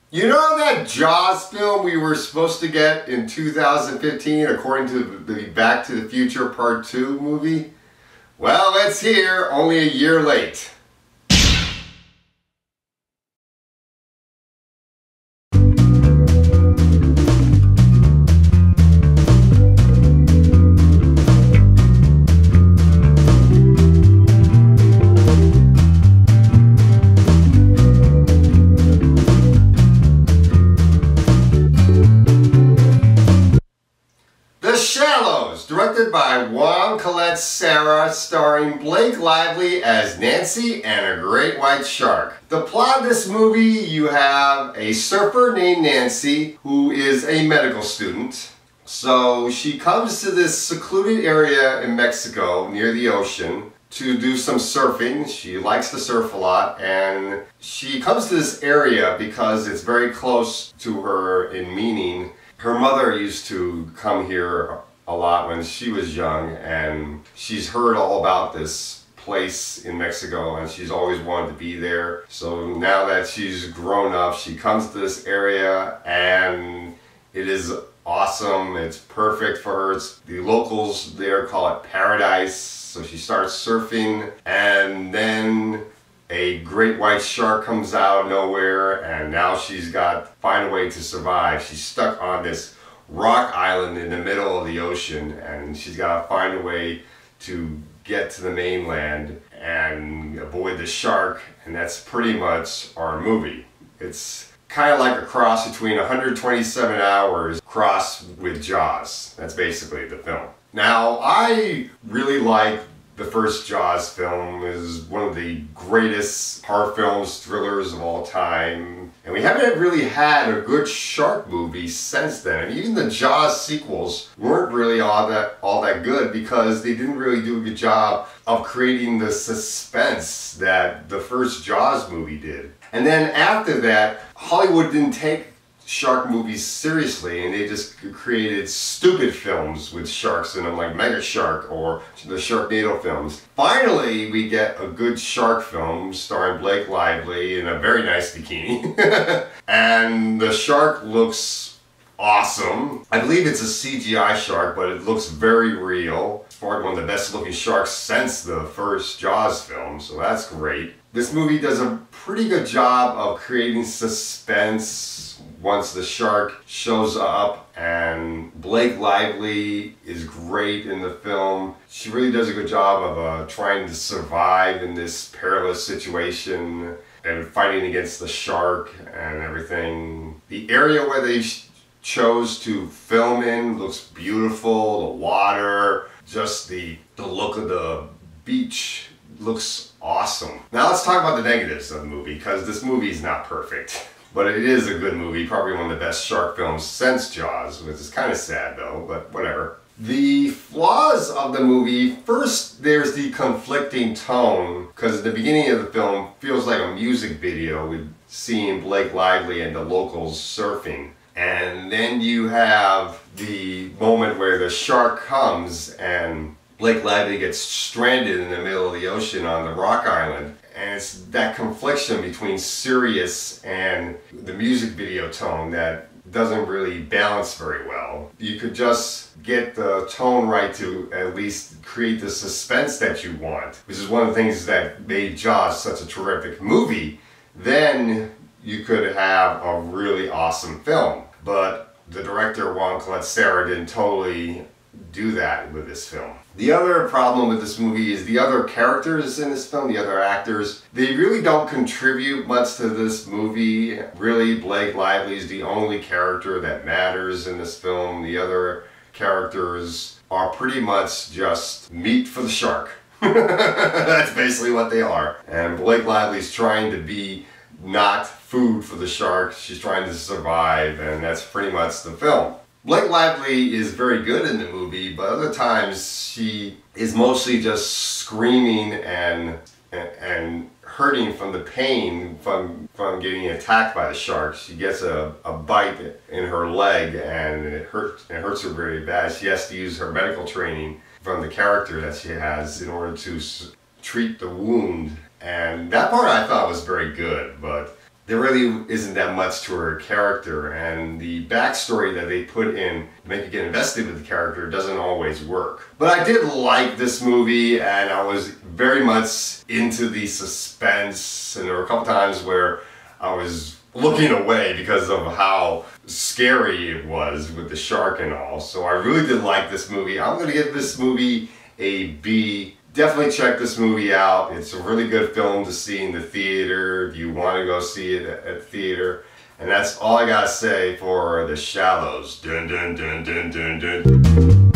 You know that Jaws film we were supposed to get in 2015 according to the Back to the Future Part 2 movie? Well, it's here, only a year late. Directed by Collet-Serra, starring Blake Lively as Nancy and a great white shark. The plot of this movie, you have a surfer named Nancy who is a medical student. So she comes to this secluded area in Mexico near the ocean to do some surfing. She likes to surf a lot, and she comes to this area because it's very close to her in meaning. Her mother used to come here a lot when she was young, and she's heard all about this place in Mexico and she's always wanted to be there. So now that she's grown up, she comes to this area and it is awesome. It's perfect for her. The locals there call it paradise. So she starts surfing, and then a great white shark comes out of nowhere, and now she's got to find a way to survive. She's stuck on this rock island in the middle of the ocean, and she's got to find a way to get to the mainland and avoid the shark, and that's pretty much our movie. It's kind of like a cross between 127 Hours crossed with Jaws. That's basically the film. Now, I really like the first Jaws film. Is one of the greatest horror films, thrillers of all time. And we haven't really had a good shark movie since then. And even the Jaws sequels weren't really all that good because they didn't really do a good job of creating the suspense that the first Jaws movie did. And then after that, Hollywood didn't take shark movies seriously, and they just created stupid films with sharks in them, like Mega Shark or the Sharknado films. Finally, we get a good shark film starring Blake Lively in a very nice bikini. And the shark looks awesome. I believe it's a CGI shark, but it looks very real. It's probably one of the best looking sharks since the first Jaws film, so that's great. This movie does a pretty good job of creating suspense once the shark shows up, and Blake Lively is great in the film. She really does a good job of trying to survive in this perilous situation and fighting against the shark and everything. The area where they chose to film in looks beautiful. The water, just the look of the beach looks awesome. Now let's talk about the negatives of the movie, because this movie is not perfect. But it is a good movie, probably one of the best shark films since Jaws, which is kind of sad though, but whatever. The flaws of the movie, first there's the conflicting tone, because at the beginning of the film feels like a music video with seeing Blake Lively and the locals surfing. And then you have the moment where the shark comes and Blake Lively gets stranded in the middle of the ocean on the rock island. And it's that confliction between serious and the music video tone that doesn't really balance very well. You could just get the tone right to at least create the suspense that you want, which is one of the things that made Jaws such a terrific movie. Then you could have a really awesome film. But the director, Collet-Serra, didn't totally do that with this film. The other problem with this movie is the other characters in this film, the other actors. They really don't contribute much to this movie. Really, Blake Lively is the only character that matters in this film. The other characters are pretty much just meat for the shark. That's basically what they are. And Blake Lively's trying to be not food for the shark. She's trying to survive, and that's pretty much the film. Blake Lively is very good in the movie, but other times she is mostly just screaming and hurting from the pain from getting attacked by the shark. She gets a bite in her leg and it hurts her very bad. She has to use her medical training from the character that she has in order to treat the wound. And that part I thought was very good, but there really isn't that much to her character, and the backstory that they put in to make you get invested with the character doesn't always work. But I did like this movie, and I was very much into the suspense, and there were a couple times where I was looking away because of how scary it was with the shark and all. So I really did like this movie. I'm going to give this movie a B. Definitely check this movie out. It's a really good film to see in the theater if you want to go see it at theater. And that's all I gotta say for The Shallows. Dun dun dun dun dun dun.